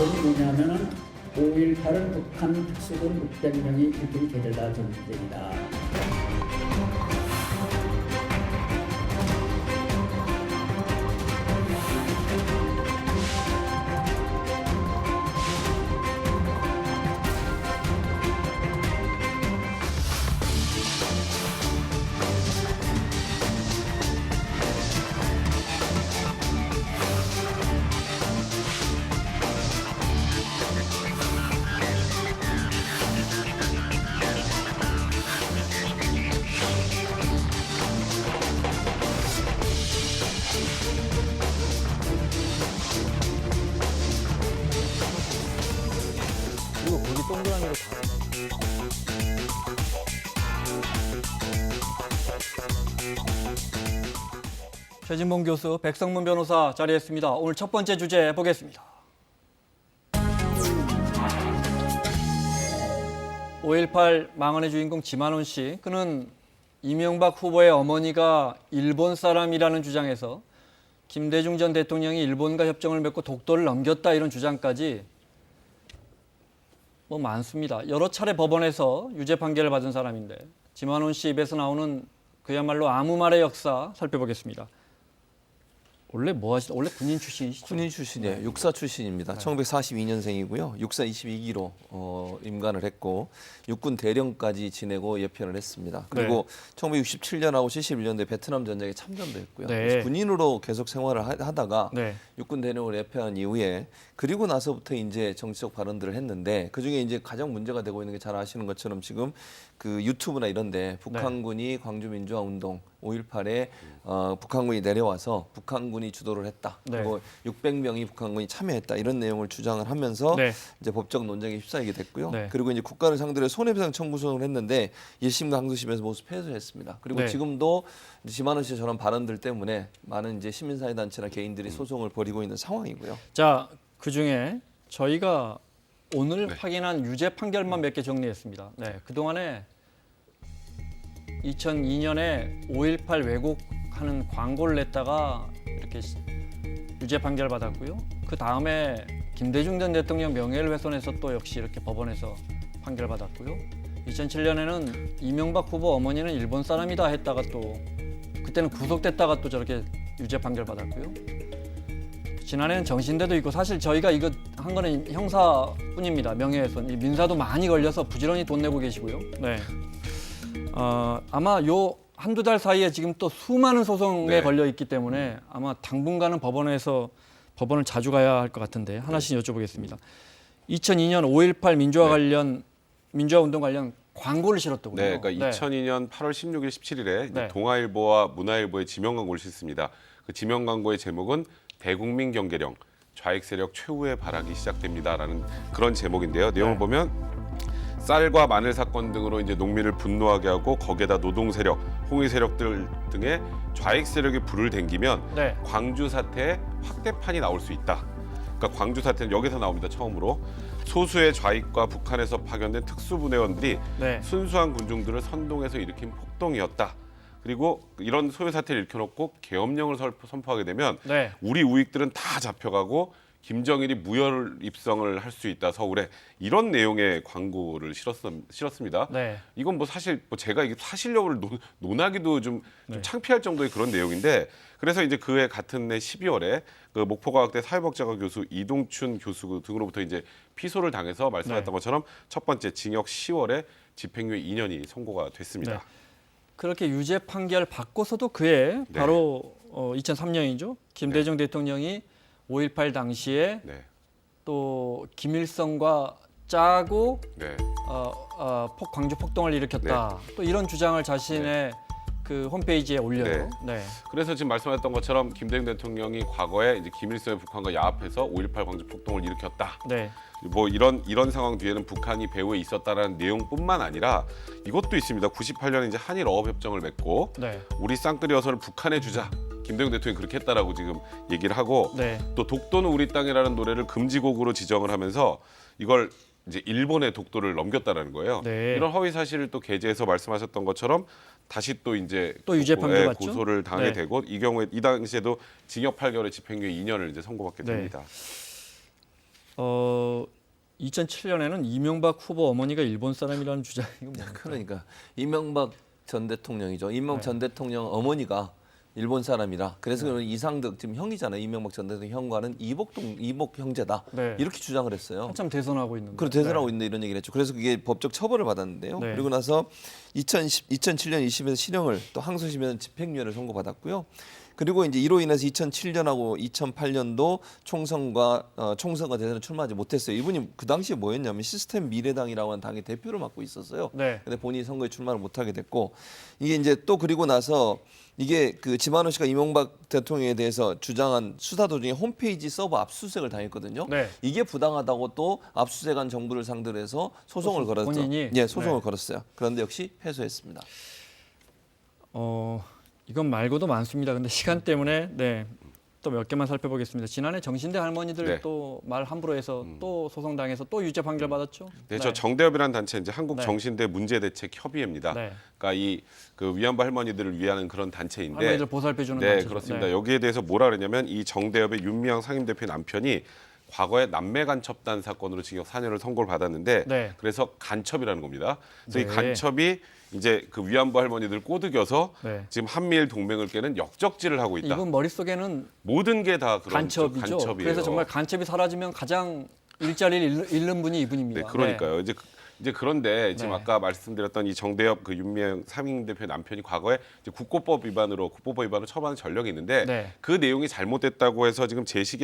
내용이 뭐냐면은 5.18은 북한 특수군 600명이 일주일 데려다 준 문제이다. 이거 고기 동그라미로 다. 최진봉 교수, 백성문 변호사 자리했습니다. 오늘 첫 번째 주제 보겠습니다. 5.18 망언의 주인공 지만원 씨, 그는 이명박 후보의 어머니가 일본 사람이라는 주장에서 김대중 전 대통령이 일본과 협정을 맺고 독도를 넘겼다 이런 주장까지 뭐 많습니다. 여러 차례 법원에서 유죄 판결을 받은 사람인데 지만원 씨 입에서 나오는 그야말로 아무 말의 역사 살펴보겠습니다. 원래 원래 군인 출신이시죠? 군인 출신이에요. 육사 출신입니다. 1942년생이고요. 육사 22기로 임관을 했고 육군 대령까지 지내고 예편을 했습니다. 그리고 1967년하고 71년도에 베트남 전쟁에 참전도 했고요. 네. 그래서 군인으로 계속 생활을 하다가 네. 육군 대령을 예편한 이후에 그리고 나서부터 이제 정치적 발언들을 했는데 그중에 이제 가장 문제가 되고 있는 게 잘 아시는 것처럼 지금 그 유튜브나 이런데 북한군이 광주민주화운동 5.18에 북한군이 내려와서 북한군이 주도를 했다. 네. 그리고 600명이 북한군이 참여했다. 이런 내용을 주장을 하면서 네. 이제 법적 논쟁에 휩싸이게 됐고요. 네. 그리고 이제 국가를 상대로 손해배상 청구 소송을 했는데 1심과 항소심에서 모두 패소했습니다. 그리고 네. 지금도 지만원 씨 저런 발언들 때문에 많은 이제 시민사회단체나 개인들이 소송을 벌이고 있는 상황이고요. 자, 그중에 저희가 오늘 확인한 유죄 판결만 몇 개 정리했습니다. 네, 그동안에 2002년에 5.18 왜곡하는 광고를 냈다가 이렇게 유죄 판결 받았고요. 그 다음에 김대중 전 대통령 명예를 훼손해서 또 역시 이렇게 법원에서 판결 받았고요. 2007년에는 이명박 후보 어머니는 일본 사람이다 했다가 또 그때는 구속됐다가 또 저렇게 유죄 판결 받았고요. 지난해는 정신대도 있고 사실 저희가 이거 한 거는 형사뿐입니다. 명예훼손. 이 민사도 많이 걸려서 부지런히 돈 내고 계시고요. 네. 아마 요 한두 달 사이에 지금 또 수많은 소송에 걸려 있기 때문에 아마 당분간은 법원을 자주 가야 할 것 같은데 하나씩 여쭤보겠습니다. 2002년 5.18 민주화 운동 관련 광고를 실었더군요. 네, 그러니까 2002년 8월 16일, 17일에 네. 동아일보와 문화일보의 지명 광고를 싣습니다. 그 지명 광고의 제목은 대국민 경계령, 좌익 세력 최후의 발악이 시작됩니다라는 그런 제목인데요. 내용을 보면 쌀과 마늘 사건 등으로 이제 농민을 분노하게 하고 거기에다 노동 세력, 홍위 세력들 등의 좌익 세력이 불을 댕기면 네. 광주 사태의 확대판이 나올 수 있다. 그러니까 광주 사태는 여기서 나옵니다. 처음으로 소수의 좌익과 북한에서 파견된 특수부대원들이 네. 순수한 군중들을 선동해서 일으킨 폭동이었다. 그리고 이런 소요 사태를 일으켜놓고 계엄령을 선포하게 되면 네. 우리 우익들은 다 잡혀가고 김정일이 무혈 입성을 할 수 있다 서울에 이런 내용의 광고를 실었습니다. 네. 이건 뭐 사실 뭐 제가 이게 사실력을 논하기도 좀 창피할 정도의 그런 내용인데 그래서 이제 그해 같은 해 12월에 그 목포과학대 사회복지학과 교수 이동춘 교수 등으로부터 이제 피소를 당해서 말씀하셨던 것처럼 첫 번째 징역 10월에 집행유예 2년이 선고가 됐습니다. 네. 그렇게 유죄 판결 받고서도 그해 바로 2003년이죠. 김대중 대통령이 5.18 당시에 네. 또 김일성과 짜고 네. 광주 폭동을 일으켰다. 또 이런 주장을 자신의 그 홈페이지에 올려요. 네. 그래서 지금 말씀하셨던 것처럼 김대중 대통령이 과거에 이제 김일성이 북한과 야합해서 5.18 광주 폭동을 일으켰다. 네. 뭐 이런 상황 뒤에는 북한이 배후에 있었다라는 내용뿐만 아니라 이것도 있습니다. 98년에 이제 한일 어업 협정을 맺고 네. 우리 쌍끌이 어선을 북한에 주자. 김대중 대통령이 그렇게 했다라고 지금 얘기를 하고 네. 또 독도는 우리 땅이라는 노래를 금지곡으로 지정을 하면서 이걸 이제 일본의 독도를 넘겼다라는 거예요. 네. 이런 허위 사실을 또 게재해서 말씀하셨던 것처럼 다시 또 이제 또 유죄 판결 받죠? 고소를 당하게 네. 되고 이 경우에 이 당시에도 징역 8개월에 집행유예 2년을 이제 선고받게 네. 됩니다. 어 2007년에는 이명박 후보 어머니가 일본 사람이라는 주장이 뭡니까? 그러니까 이명박 전 대통령이죠. 이명박 전 대통령 어머니가 일본 사람이라 그래서 그는 이상득 지금 형이잖아요. 이명박 전 대통령 형과는 이복 형제다. 네. 이렇게 주장을 했어요. 한참 대선하고 있는데. 그리고 대선하고 있는데 이런 얘기를 했죠. 그래서 그게 법적 처벌을 받았는데요. 네. 그리고 나서 2007년 1심에서 실형을 또 항소심에서 집행유예를 선고받았고요. 그리고 이제 이로 인해서 2007년하고 2008년도 총선과 대선에 출마하지 못했어요. 이분이 그 당시에 뭐였냐면 시스템 미래당이라고 하는 당의 대표를 맡고 있었어요. 네. 근데 본인이 선거에 출마를 못하게 됐고 이게 이제 또 그리고 나서 이게 그 지만원 씨가 이명박 대통령에 대해서 주장한 수사 도중에 홈페이지 서버 압수수색을 당했거든요. 네. 이게 부당하다고 또 압수수색한 정부를 상대로 해서 소송을 걸었죠. 본인이? 예, 소송을 네. 걸었어요. 그런데 역시 패소했습니다. 이건 말고도 많습니다. 근데 시간 때문에 또 몇 개만 살펴보겠습니다. 지난해 정신대 할머니들 네. 또 말 함부로 해서 또 소송당해서 또 유죄 판결 받았죠. 네, 저 정대협이라는 단체 이제 한국 네. 정신대 문제대책협의회입니다. 네. 그러니까 이 그 위안부 할머니들을 위하는 그런 단체인데 할머니들 보살펴 주는 네, 단체죠. 그렇습니다. 네. 여기에 대해서 뭐라 그러냐면 이 정대협의 윤미향 상임대표 남편이 과거에 남매 간첩단 사건으로 징역 4년을 선고를 받았는데 네. 그래서 간첩이라는 겁니다. 그래서 이 네. 간첩이 이제 그 위안부 할머니들 꼬드겨서 네. 지금 한미일 동맹을 깨는 역적질을 하고 있다. 이분 머릿속에는 모든 게 다 그런 간첩이죠. 간첩이에요. 그래서 정말 간첩이 사라지면 가장 일자리를 잃는 분이 이분입니다. 네, 그러니까요. 이제 그런데 지금 네. 아까 말씀드렸던 이 정대협 그 윤미향 상임대표 남편이 과거에 이제 국고법 위반으로 처벌한 전력이 있는데 네. 그 내용이 잘못됐다고 해서 지금 재심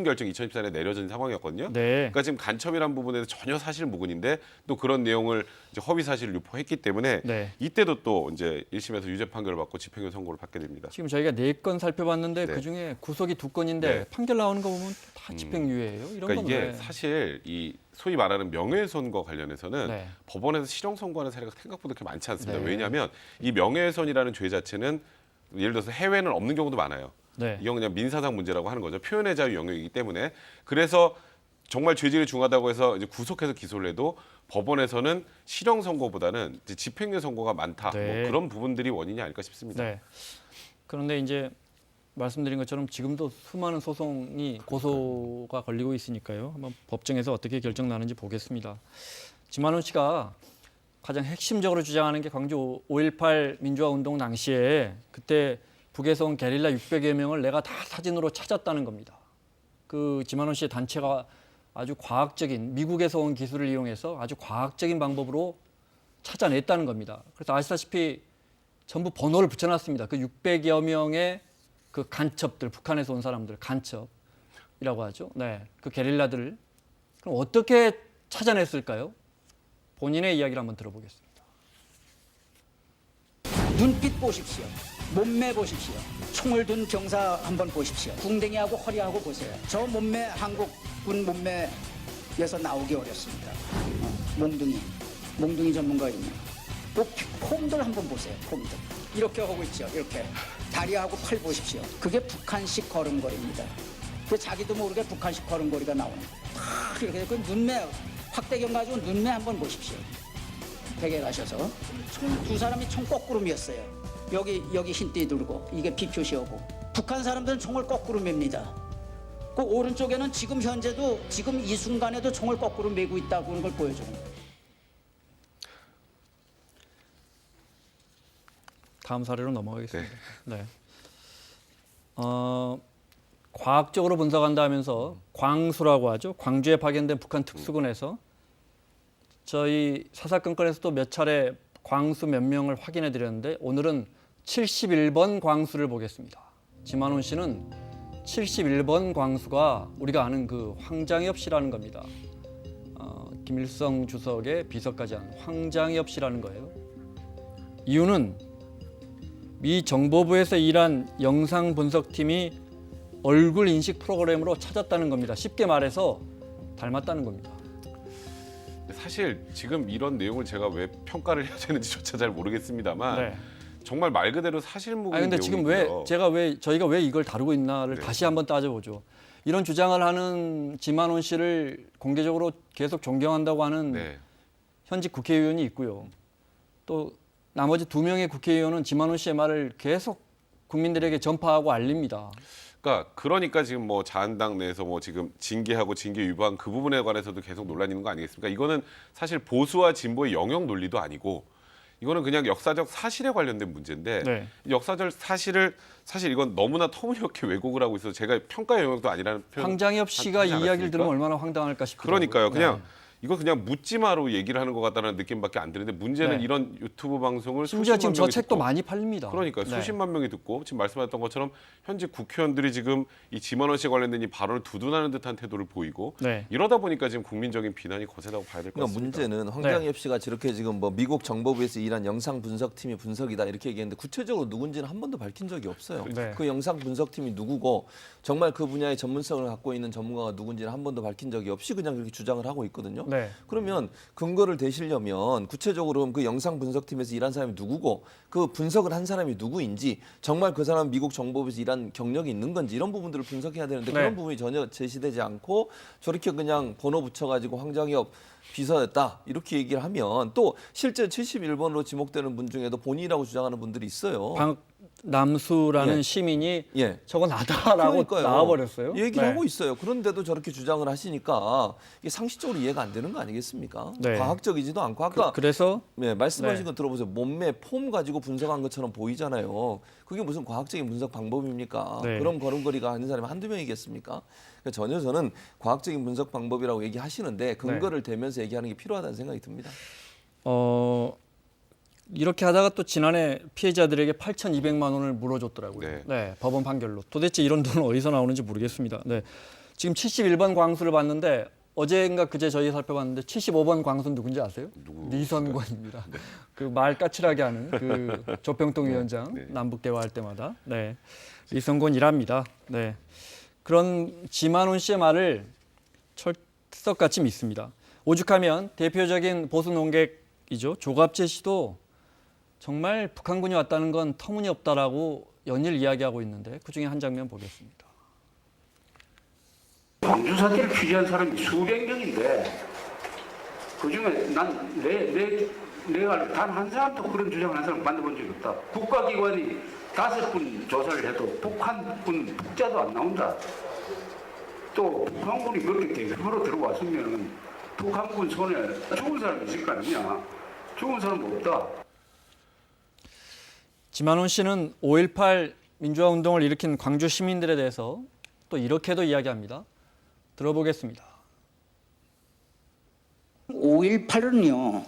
결정이 2014년에 내려진 상황이었거든요. 네. 그러니까 지금 간첩이란 부분에서 전혀 사실 무근인데 또 그런 내용을 이제 허위 사실을 유포했기 때문에 네. 이때도 또 이제 1심에서 유죄 판결을 받고 집행유예 선고를 받게 됩니다. 지금 저희가 4건 살펴봤는데 네. 그중에 구속이 2건인데 네. 판결 나오는 거 보면 다 집행유예예요. 이런 그러니까 건 이게 왜? 사실 이 소위 말하는 명예훼손과 관련해서는 네. 법원에서 실형 선고하는 사례가 생각보다 그렇게 많지 않습니다. 네. 왜냐하면 이 명예훼손이라는 죄 자체는 예를 들어서 해외는 없는 경우도 많아요. 네. 이건 그냥 민사상 문제라고 하는 거죠. 표현의 자유 영역이기 때문에 그래서 정말 죄질이 중하다고 해서 이제 구속해서 기소를 해도 법원에서는 실형 선고보다는 이제 집행유예 선고가 많다. 네. 뭐 그런 부분들이 원인이 아닐까 싶습니다. 네. 그런데 이제 말씀드린 것처럼 지금도 수많은 소송이 고소가 걸리고 있으니까요. 한번 법정에서 어떻게 결정 나는지 보겠습니다. 지만원 씨가 가장 핵심적으로 주장하는 게 광주 5.18 민주화 운동 당시에 그때 북에서 온 게릴라 600여 명을 내가 다 사진으로 찾았다는 겁니다. 그 지만원 씨의 단체가 아주 과학적인 미국에서 온 기술을 이용해서 아주 과학적인 방법으로 찾아냈다는 겁니다. 그래서 아시다시피 전부 번호를 붙여놨습니다. 그 600여 명의 그 간첩들, 북한에서 온 사람들, 간첩이라고 하죠. 네, 그 게릴라들을 그럼 어떻게 찾아냈을까요? 본인의 이야기를 한번 들어보겠습니다. 눈빛 보십시오. 몸매 보십시오. 총을 든 병사 한번 보십시오. 궁뎅이하고 허리하고 보세요. 저 몸매 한국군 몸매에서 나오기 어렵습니다. 몽둥이 전문가입니다. 또 폼들 한번 보세요. 폼들 이렇게 하고 있죠. 이렇게 다리하고 팔 보십시오. 그게 북한식 걸음걸이입니다. 그 자기도 모르게 북한식 걸음걸이가 나오는. 딱 이렇게 그 눈매 확대경 가지고 눈매 한번 보십시오. 댁에 가셔서 두 사람이 총 거꾸로 맸어요. 여기 흰띠 들고 이게 비 표시하고 북한 사람들은 총을 거꾸로 맵니다. 그 오른쪽에는 지금 현재도 지금 이 순간에도 총을 거꾸로 메고 있다고 하는 걸 보여줘요. 다음 사례로 넘어가겠습니다. 네. 과학적으로 분석한다 하면서 광수라고 하죠. 광주에 파견된 북한 특수군에서 저희 사사건건에서도 몇 차례 광수 몇 명을 확인해 드렸는데 오늘은 71번 광수를 보겠습니다. 지만원 씨는 71번 광수가 우리가 아는 그 황장엽 씨라는 겁니다. 김일성 주석의 비서까지 한 황장엽 씨라는 거예요. 이유는 미 정보부에서 일한 영상 분석팀이 얼굴 인식 프로그램으로 찾았다는 겁니다. 쉽게 말해서 닮았다는 겁니다. 사실 지금 이런 내용을 제가 왜 평가를 해야 되는지조차 잘 모르겠습니다만 네. 정말 말 그대로 사실무근 근데 지금 저희가 왜 이걸 다루고 있나를 네. 다시 한번 따져보죠. 이런 주장을 하는 지만원 씨를 공개적으로 계속 존경한다고 하는 네. 현직 국회의원이 있고요. 또 나머지 2명의 국회의원은 지만원 씨의 말을 계속 국민들에게 전파하고 알립니다. 그러니까 지금 뭐 자한당 내에서 뭐 지금 징계하고 징계 위반 그 부분에 관해서도 계속 논란이 있는 거 아니겠습니까? 이거는 사실 보수와 진보의 영역 논리도 아니고 이거는 그냥 역사적 사실에 관련된 문제인데 네. 역사적 사실을 사실 이건 너무나 터무니없게 왜곡을 하고 있어서 제가 평가의 영역도 아니라는 표현 황장엽 씨가 이 하지 이야기를 않았습니까? 들으면 얼마나 황당할까 싶어요. 그러니까요. 그냥 이거 그냥 묻지마로 얘기를 하는 것 같다는 느낌밖에 안 드는데 문제는 네. 이런 유튜브 방송을 심지어 지금 수십만 저 명이 책도 듣고 많이 팔립니다. 그러니까 네. 수십만 명이 듣고 지금 말씀하셨던 것처럼 현재 국회의원들이 지금 이 지만원 씨에 관련된 이 발언을 두둔하는 듯한 태도를 보이고 네. 이러다 보니까 지금 국민적인 비난이 거세다고 봐야 될 것 그러니까 같습니다. 문제는 황장엽 씨가 저렇게 지금 뭐 미국 정보부에서 일한 영상 분석팀이 분석이다 이렇게 얘기했는데 구체적으로 누군지는 한 번도 밝힌 적이 없어요. 네. 그 영상 분석팀이 누구고 정말 그 분야의 전문성을 갖고 있는 전문가가 누군지는 한 번도 밝힌 적이 없이 그냥 그렇게 주장을 하고 있거든요. 네. 그러면 근거를 대시려면 구체적으로 그 영상 분석팀에서 일한 사람이 누구고 그 분석을 한 사람이 누구인지 정말 그 사람 미국 정보부에서 일한 경력이 있는 건지 이런 부분들을 분석해야 되는데 네. 그런 부분이 전혀 제시되지 않고 저렇게 그냥 번호 붙여가지고 황장엽 비서였다 이렇게 얘기를 하면 또 실제 71번으로 지목되는 분 중에도 본인이라고 주장하는 분들이 있어요. 박남수라는 예. 시민이 예. 저거 나다라고 그러니까요. 나와버렸어요. 얘기를 네. 하고 있어요. 그런데도 저렇게 주장을 하시니까 이게 상식적으로 이해가 안 되는 거 아니겠습니까? 네. 과학적이지도 않고 아까 그래서 네, 말씀하신 네. 거 들어보세요. 몸매 폼 가지고 분석한 것처럼 보이잖아요. 그게 무슨 과학적인 분석 방법입니까? 네. 그런 걸음걸이가 하는 사람이 한두 명이겠습니까? 그러니까 전혀 저는 과학적인 분석 방법이라고 얘기하시는데 근거를 대면서 얘기하는 게 필요하다는 생각이 듭니다. 이렇게 하다가 또 지난해 피해자들에게 8,200만 원을 물어줬더라고요. 네. 네, 법원 판결로. 도대체 이런 돈은 어디서 나오는지 모르겠습니다. 네, 지금 71번 광수를 봤는데 어제인가 그제 저희 살펴봤는데 75번 광수는 누군지 아세요? 리선권입니다. 네. 그 말 까칠하게 하는 그 조평동 위원장 네. 남북 대화할 때마다 네, 리선권이랍니다. 네, 그런 지만훈 씨의 말을 철석같이 믿습니다. 오죽하면 대표적인 보수 농객이죠. 조갑재 씨도 정말 북한군이 왔다는 건 터무니없다라고 연일 이야기하고 있는데 그중에 한 장면 보겠습니다. 광주 사태를 취재한 사람이 수백 명인데 그중에 내가 단 한 사람도 그런 주장을 한 사람 만나본 적이 없다. 국가기관이 5분 조사를 해도 북한군 북자도 안 나온다. 또 북한군이 그렇게 대규모로 들어왔으면 북한군 손에 죽은 사람이 있을 거 아니냐. 죽은 사람 없다. 지만훈 씨는 5.18 민주화 운동을 일으킨 광주 시민들에 대해서 또 이렇게도 이야기합니다. 들어보겠습니다. 5.18은요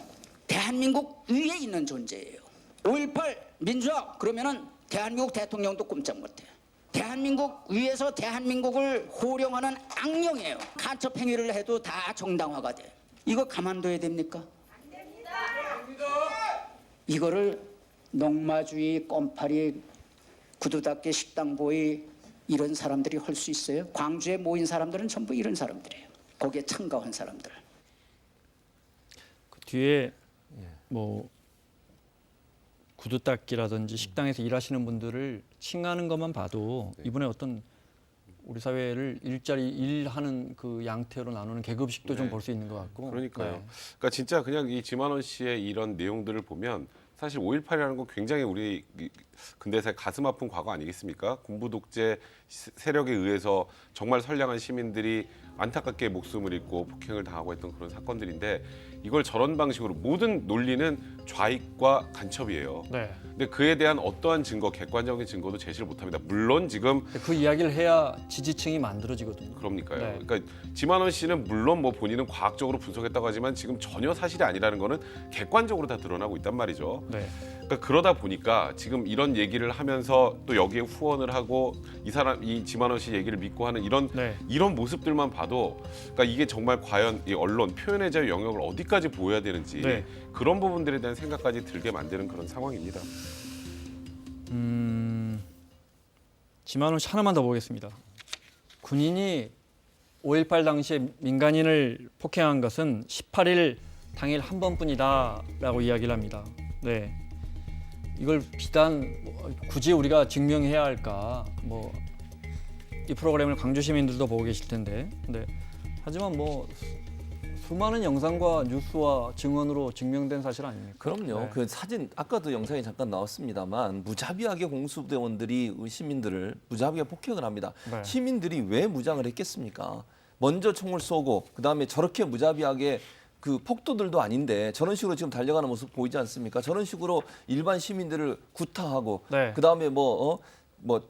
대한민국 위에 있는 존재예요. 5.18 민주화 그러면은 대한민국 대통령도 꼼짝 못해요. 대한민국 위에서 대한민국을 호령하는 악령이에요. 간첩 행위를 해도 다 정당화가 돼. 이거 가만둬야 됩니까? 안 됩니다. 이거를 농마주의, 껌파리, 구두닦기, 식당보이 이런 사람들이 할 수 있어요? 광주에 모인 사람들은 전부 이런 사람들이에요. 거기에 참가한 사람들. 그 뒤에 뭐 구두 닦기라든지 식당에서 일하시는 분들을 칭하는 것만 봐도 이분의 어떤 우리 사회를 일하는 그 양태로 나누는 계급식도 좀 네. 볼 수 있는 것 같고. 그러니까요. 네. 그러니까 진짜 그냥 이 지만원 씨의 이런 내용들을 보면 사실 5.18이라는 건 굉장히 우리 근대사의 가슴 아픈 과거 아니겠습니까? 군부 독재 세력에 의해서 정말 선량한 시민들이 안타깝게 목숨을 잃고 폭행을 당하고 했던 그런 사건들인데 이걸 저런 방식으로 모든 논리는 좌익과 간첩이에요. 네. 근데 그에 대한 어떠한 증거, 객관적인 증거도 제시를 못합니다. 물론 지금 그 이야기를 해야 지지층이 만들어지거든요. 그러니까요. 네. 그러니까 지만원 씨는 물론 뭐 본인은 과학적으로 분석했다고 하지만 지금 전혀 사실이 아니라는 거는 객관적으로 다 드러나고 있단 말이죠. 네. 그러니까 그러다 보니까 지금 이런 얘기를 하면서 또 여기에 후원을 하고 이 지만원 씨 얘기를 믿고 하는 네. 이런 모습들만 봐도 그러니까 이게 정말 과연 이 언론 표현의 자유 영역을 어디까지 보여야 되는지 네. 그런 부분들에 대한 생각까지 들게 만드는 그런 상황입니다. 지만훈 씨 하나만 더 보겠습니다. 군인이 5.18 당시에 민간인을 폭행한 것은 18일 당일 한 번뿐이다라고 이야기를 합니다. 네, 이걸 비단 굳이 우리가 증명해야 할까? 뭐 이 프로그램을 광주 시민들도 보고 계실 텐데, 네. 하지만 뭐 수많은 영상과 뉴스와 증언으로 증명된 사실 아닙니까? 그럼요. 네. 그 사진 아까도 영상이 잠깐 나왔습니다만 무자비하게 공수부대원들이 시민들을 무자비하게 폭행을 합니다. 네. 시민들이 왜 무장을 했겠습니까? 먼저 총을 쏘고 그다음에 저렇게 무자비하게 그 폭도들도 아닌데 저런 식으로 지금 달려가는 모습 보이지 않습니까? 저런 식으로 일반 시민들을 구타하고 네. 그다음에 뭐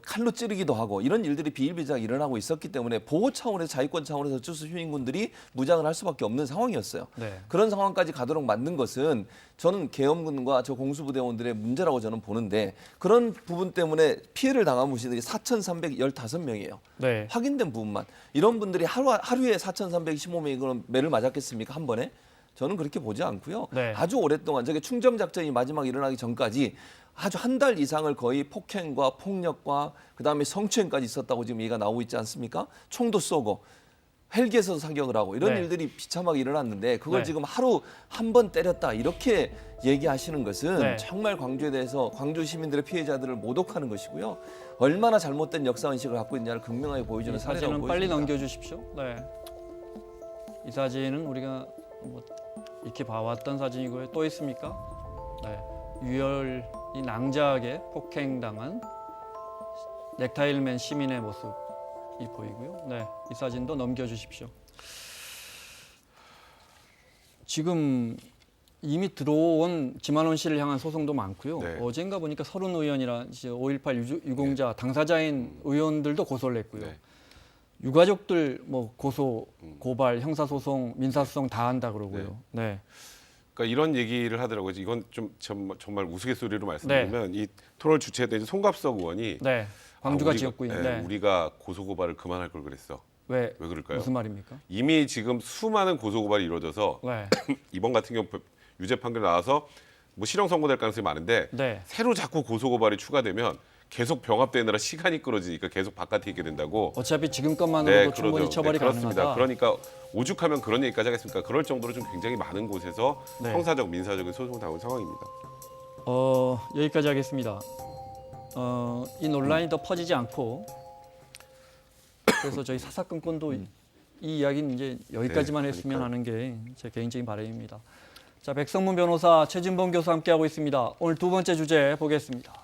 칼로 찌르기도 하고 이런 일들이 비일비재하게 일어나고 있었기 때문에 보호 차원에서 자위권 차원에서 어쩔 수 없이 시민군들이 무장을 할 수밖에 없는 상황이었어요. 네. 그런 상황까지 가도록 만든 것은 저는 계엄군과 저 공수부대원들의 문제라고 저는 보는데 그런 부분 때문에 피해를 당한 분들이 4,315명이에요. 네. 확인된 부분만. 이런 분들이 하루에 4,315명이 그럼 매를 맞았겠습니까? 한 번에? 저는 그렇게 보지 않고요. 네. 아주 오랫동안 저게 충정작전이 마지막 일어나기 전까지 아주 한 달 이상을 거의 폭행과 폭력과 그다음에 성추행까지 있었다고 지금 얘기가 나오고 있지 않습니까? 총도 쏘고 헬기에서도 사격을 하고 이런 네. 일들이 비참하게 일어났는데 그걸 네. 지금 하루 한 번 때렸다 이렇게 얘기하시는 것은 네. 정말 광주에 대해서 광주 시민들의 피해자들을 모독하는 것이고요. 얼마나 잘못된 역사의식을 갖고 있냐를 극명하게 보여주는 이 사례라고 사진은 빨리 보여집니다. 넘겨주십시오. 네. 이 사진은 우리가 뭐 익히 봐왔던 사진이고요. 또 있습니까? 네. 유혈이 낭자하게 폭행당한 넥타이를 맨 시민의 모습이 보이고요. 네. 이 사진도 넘겨주십시오. 지금 이미 들어온 지만원 씨를 향한 소송도 많고요. 네. 어젠가 보니까 서른 의원이라 5.18 유공자 당사자인 의원들도 고소를 했고요. 네. 유가족들 뭐 고소, 고발, 형사소송, 민사소송 다 한다 그러고요. 네. 그러니까 이런 얘기를 하더라고요. 이건 좀 정말 우스갯소리로 말씀드리면 이 토론을 주최했던 송갑석 의원이 네. 광주가 우리가, 지역구인. 네, 네. 우리가 고소고발을 그만할 걸 그랬어. 왜 그럴까요? 무슨 말입니까? 이미 지금 수많은 고소고발이 이루어져서 네. 이번 같은 경우 유죄 판결 나와서 뭐 실형 선고될 가능성이 많은데 네. 새로 자꾸 고소고발이 추가되면 계속 병합되느라 시간이 끌어지니까 계속 바깥에 있게 된다고. 어차피 지금 것만으로도 충분히 그러죠. 처벌이 그렇습니다. 가능하다. 그러니까 오죽하면 그런 얘기까지 하겠습니까? 그럴 정도로 좀 굉장히 많은 곳에서 네. 형사적, 민사적인 소송을 당한 상황입니다. 여기까지 하겠습니다. 이 논란이 더 퍼지지 않고 그래서 저희 사사건건도 이 이야기는 이제 여기까지만 네, 했으면 그러니까요. 하는 게 제 개인적인 바람입니다. 자, 백성문 변호사, 최진봉 교수 함께하고 있습니다. 오늘 두 번째 주제 보겠습니다.